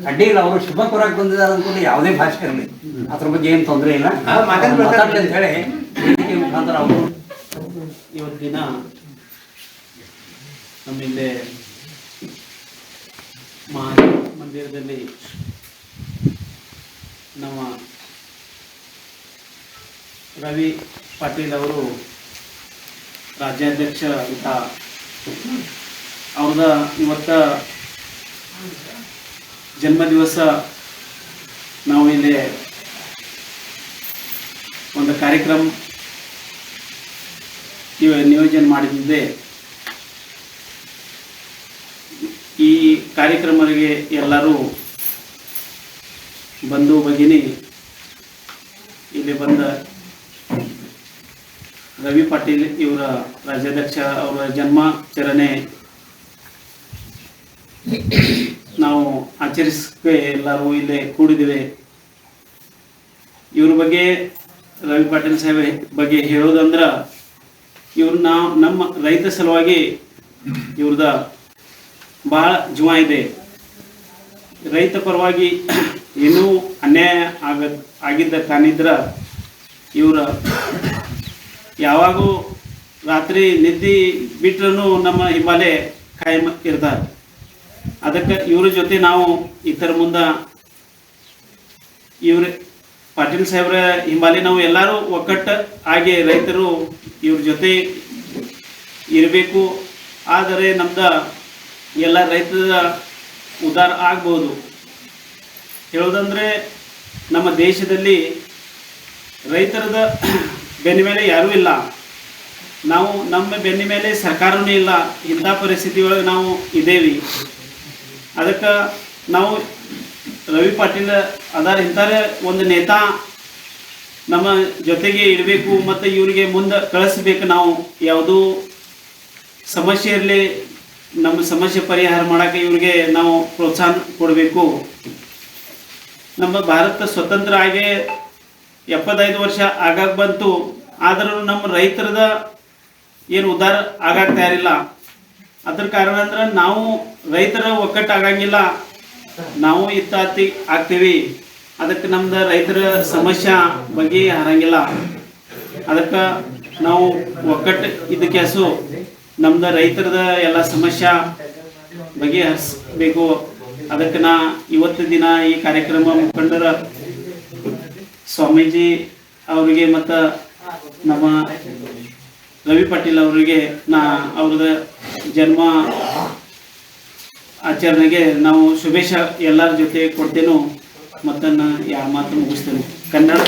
ಅಡ್ಡಿ ಇಲ್ಲ. ಅವರು ಶುಭ ಕೋರಕ್ಕೆ ಬಂದಿದ್ದಾರೆ ಅಂದ್ಕೊಂಡು ಯಾವುದೇ ಭಾಷೆ ಇರಲಿ ಅದ್ರ ಬಗ್ಗೆ ಏನು ತೊಂದರೆ ಇಲ್ಲ, ಮಾತಾಡ್ಲಿ ಅಂತ ಹೇಳಿ ವೇದಿಕೆ ಮುಖಾಂತರ ಅವರು ಇವತ್ತಿನ ನಮ್ಮಿಂದೆ ಮಂದಿರದಲ್ಲಿ ನಮ್ಮ ರವಿ ಪಾಟೀಲ್ ಅವರು ರಾಜ್ಯಾಧ್ಯಕ್ಷ ಅಂತ ಅವ್ರದ ಇವತ್ತ ಜನ್ಮ ದಿವಸ ನಾವು ಇಲ್ಲಿ ಒಂದು ಕಾರ್ಯಕ್ರಮ ನಿಯೋಜನೆ ಮಾಡಿದ್ದೆ. ಈ ಕಾರ್ಯಕ್ರಮಕ್ಕೆ ಎಲ್ಲರೂ ಬಂಧು ಭಗಿನಿ ಇಲ್ಲಿ ಬಂದ ರವಿ ಪಾಟೀಲ್ ಇವರ ರಾಜ್ಯಾಧ್ಯಕ್ಷ ಅವರ ಜನ್ಮಾಚರಣೆ ನಾವು ಆಚರಿಸಕ್ಕೆ ಎಲ್ಲರೂ ಇಲ್ಲೇ ಕೂಡಿದ್ದೇವೆ. ಇವ್ರ ಬಗ್ಗೆ ರವಿ ಪಾಟೀಲ್ ಸಾಹೇಬ್ ಬಗ್ಗೆ ಹೇಳೋದಂದ್ರ ಇವ್ರು ನಮ್ಮ ರೈತ ಸಲುವಾಗಿ ಇವ್ರದ ಬಹಳ ಜೀವ ಇದೆ. ರೈತ ಪರವಾಗಿ ಏನೂ ಅನ್ಯಾಯ ಆಗಿದ್ದ ಕಾಣಿದ್ರ ಇವರ ಯಾವಾಗೂ ರಾತ್ರಿ ನಿದ್ದೆ ಬಿಟ್ರೂ ನಮ್ಮ ಹಿಮಾಲಯ ಕಾಯಂ ಇರ್ತಾರೆ. ಅದಕ್ಕೆ ಇವ್ರ ಜೊತೆ ನಾವು ಇತರ ಮುಂದೆ ಇವ್ರ ಪಾಟೀಲ್ ಸಾಹೇಬ್ರ ಹಿಂಬಾಲಿ ನಾವು ಎಲ್ಲರೂ ಒಕ್ಕಟ್ಟು ಆಗಿ ರೈತರು ಇವ್ರ ಜೊತೆ ಇರಬೇಕು. ಆದರೆ ನಮ್ದ ಎಲ್ಲ ರೈತರ ಉದ್ಧಾರ ಆಗ್ಬೋದು. ಹೇಳೋದಂದರೆ ನಮ್ಮ ದೇಶದಲ್ಲಿ ರೈತರದ ಬೆನ್ನ ಮೇಲೆ ಯಾರೂ ಇಲ್ಲ, ನಾವು ನಮ್ಮ ಬೆನ್ನ ಮೇಲೆ ಸರ್ಕಾರವೂ ಇಲ್ಲ. ಇಂಥ ಪರಿಸ್ಥಿತಿ ಒಳಗೆ ನಾವು ಇದ್ದೇವೆ. ಅದಕ್ಕೆ ನಾವು ರವಿ ಪಾಟೀಲ್ ಅದಾರ ಇಂಥಾರೆ ಒಂದು ನೇತಾ ನಮ್ಮ ಜೊತೆಗೆ ಇಡಬೇಕು ಮತ್ತು ಇವರಿಗೆ ಮುಂದೆ ಕಳಿಸ್ಬೇಕು. ನಾವು ಯಾವುದೂ ಸಮಸ್ಯೆ ಇರಲಿ ನಮ್ಮ ಸಮಸ್ಯೆ ಪರಿಹಾರ ಮಾಡೋಕ್ಕೆ ಇವ್ರಿಗೆ ನಾವು ಪ್ರೋತ್ಸಾಹ ಕೊಡಬೇಕು. ನಮ್ಮ ಭಾರತ ಸ್ವತಂತ್ರ ಆಗಿ 75 ವರ್ಷ ಆಗಾಗ ಬಂತು, ಆದರೂ ನಮ್ಮ ರೈತರದ ಏನು ಉದ್ಧಾರ ಆಗಾಕ ತಯಾರಿಲ್ಲ. ಅದ್ರ ಕಾರಣ ಅಂದ್ರೆ ನಾವು ರೈತರ ಒಕ್ಕಟ್ಟು ಆಗಂಗಿಲ್ಲ, ನಾವು ಇತ್ತಾತಿ ಆಗ್ತೀವಿ. ಅದಕ್ಕೆ ನಮ್ದು ರೈತರ ಸಮಸ್ಯೆ ಬಗ್ಗೆ ಹರಂಗಿಲ್ಲ. ಅದಕ್ಕೆ ನಾವು ಒಕ್ಕಟ್ಟು ಇದ್ದ ಕೆಲಸ ನಮ್ದು ರೈತರದ ಎಲ್ಲ ಸಮಸ್ಯೆ ಬಗೆಹರಿಸಬೇಕು. ಅದಕ್ಕೆ ನಾ ಇವತ್ತು ದಿನ ಈ ಕಾರ್ಯಕ್ರಮ ಮುಖಂಡರ ಸ್ವಾಮೀಜಿ ಅವರಿಗೆ ಮತ್ತು ನಮ್ಮ ರವಿ ಪಾಟೀಲ್ ಅವರಿಗೆ ಅವ್ರದ ಜನ್ಮ ಆಚರಣೆಗೆ ನಾವು ಶುಭೇಚ್ಛ ಎಲ್ಲರ ಜೊತೆ ಕೊಡ್ತೇನೋ. ಮತ್ತು ಯಾರ ಮಾತು ಮುಗಿಸ್ತೇನೆ. ಕನ್ನಡ